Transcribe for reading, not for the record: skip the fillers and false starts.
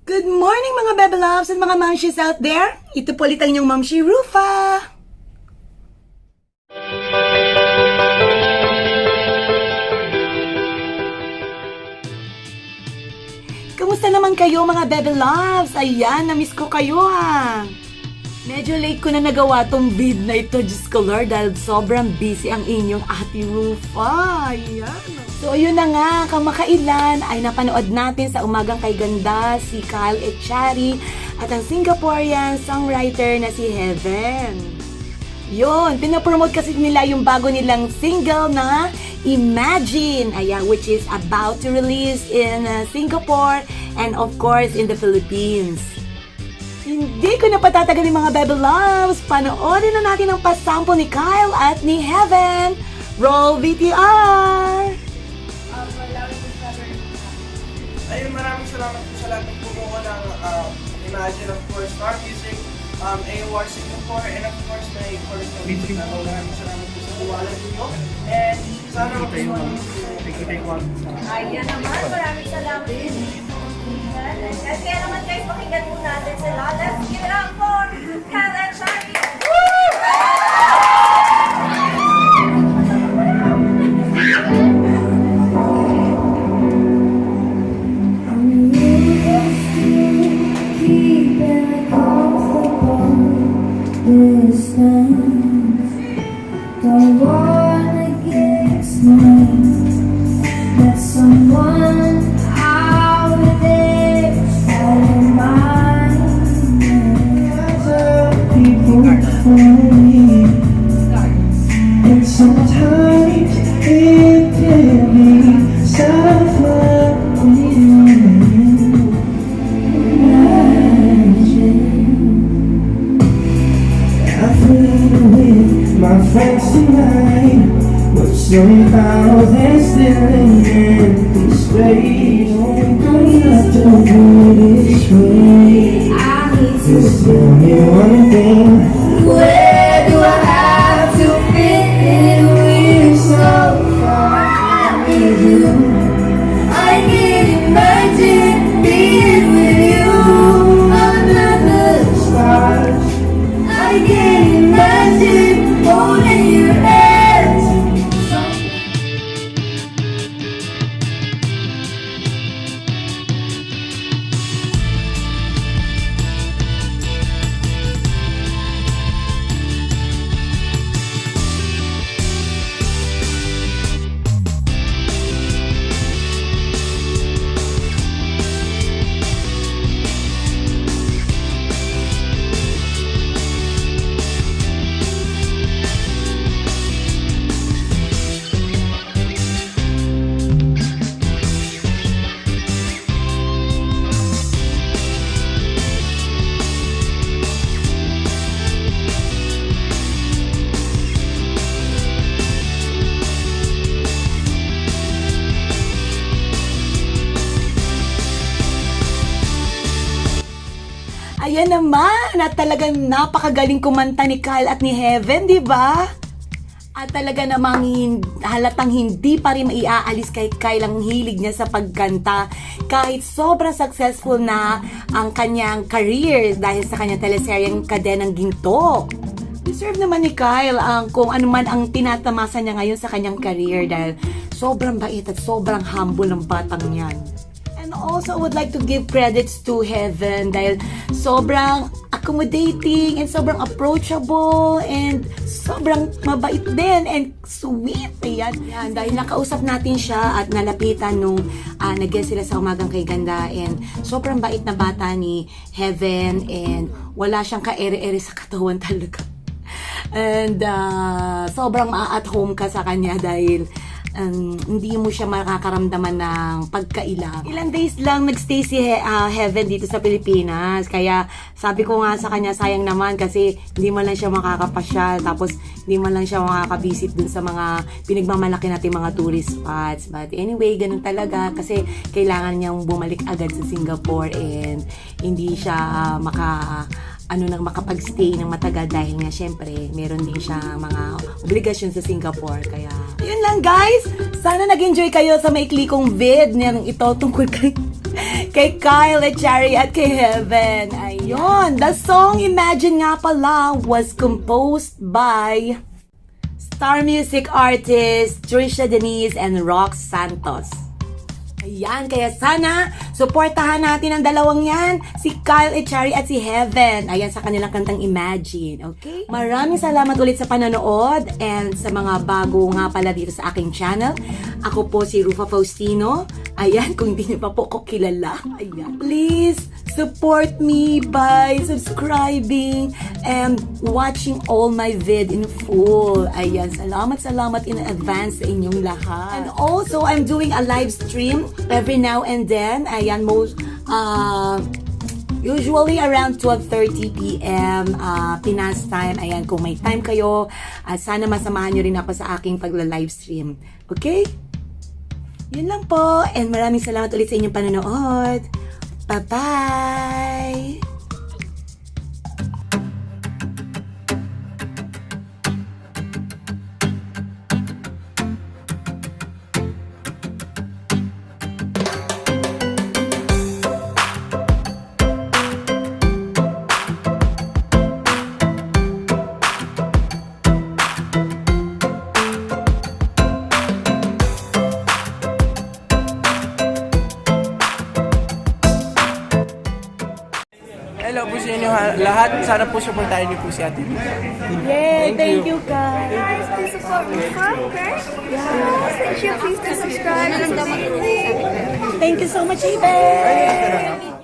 Good morning mga Bebe Loves and mga Mamshies out there! Ito po ulit ang inyong Mamshi Rufa! Kamusta naman kayo mga Bebe Loves? Ayan, na-miss ko kayo ha! Medyo late ko na nagawa tong vid na ito, Diyos ko Lord, dahil sobrang busy ang inyong Ate Rufa. Ayan. So, yun na nga, kamakailan ay napanood natin sa Umagang Kay Ganda si Kyle Echari at ang Singaporean songwriter na si Heaven. Yun, pinapromote kasi nila yung bago nilang single na Imagine, ayan, which is about to release in Singapore and of course in the Philippines. Hindi ko na patatagalin mga Bebe Loves. Panoorin na natin ang pasample ni Kyle at ni Heaven. Roll VTR! Ayun, maraming salamat po sa lahat ng pumuha ng Imagine, of course, Star Music, AOR Singapore, and of course, may chorus na music na maraming salamat po sa buwala ninyo. And sana magustuhan nyo. Ayan naman, maraming salamat din. At kaya naman guys, pakinggan po natin sila. Let's give it up for Kyle and Shari! Don't wanna get smart. That someone out there telling mine. People for me, and sometimes it can be suffering. I played with my friends tonight, but somehow there's still an empty space. Don't have to go this way. I need to Just tell me one thing. Where do I have to fit in with so far? I need you. I can imagine being with you under the stars. I can imagine holding your hands. Ayan naman, at talagang napakagaling kumanta ni Kyle at ni Heaven, di ba? At talaga namang halatang hindi pa rin maiaalis kay Kyle ang hilig niya sa pagkanta kahit sobrang successful na ang kanyang career dahil sa kanyang teleseryeng Kadenang Ginto. Deserve naman ni Kyle ang kung ano man ang tinatamasa niya ngayon sa kanyang career dahil sobrang bait at sobrang humble ng batang yan. And also, I would like to give credits to Heaven dahil sobrang accommodating and sobrang approachable and sobrang mabait din and sweet. Ayan. Yan, dahil nakausap natin siya at nalapitan nung nag-guest sila sa Umagang Kay Ganda and sobrang bait na bata ni Heaven and wala siyang ka-ere-ere sa katawan talaga. And sobrang ma-at home ka sa kanya dahil hindi mo siya makakaramdaman ng pagkaila. Ilang days lang nagstay si Heaven dito sa Pilipinas. Kaya sabi ko nga sa kanya, sayang naman kasi hindi man lang siya makakapasyal. Tapos hindi man lang siya makakabisit dun sa mga pinagmamalaki natin mga tourist spots. But anyway, ganun talaga kasi kailangan niyang bumalik agad sa Singapore and hindi siya makapag-stay ng matagal dahil nga syempre meron din siya mga obligasyon sa Singapore. Kaya yun lang guys, sana nag-enjoy kayo sa maikli kong vid niyang ito tungkol kay Kyle Echari at kay Heaven. Ayun, the song Imagine nga pala was composed by Star Music artist Trisha Denise and Rox Santos. Ayan, kaya sana suportahan natin ang dalawang yan, si Kyle Echari at si Heaven. Ayan, sa kanilang kantang Imagine, okay? Maraming salamat ulit sa panonood and sa mga bago nga pala dito sa aking channel. Ako po si Rufa Faustino. Ayan, kung hindi niyo pa po ako kilala. Ayan. Please support me by subscribing and watching all my vid in full. Ayan, salamat in advance sa inyong lahat. And also, I'm doing a live stream every now and then. Ayan, usually around 12:30 p.m. Pinas time. Ayan, kung may time kayo, sana masamahan nyo rin ako sa aking pagla-live stream. Okay? Yun lang po. And maraming salamat ulit sa inyong panonood. Bye-bye! Hello po sa inyo lahat. Sana po supportahan niyo po si Ate Rufa. Yay! Thank you, guys! Guys, please support me. Okay? Yes. Thank you. Please subscribe. Thank you so much, Ibe!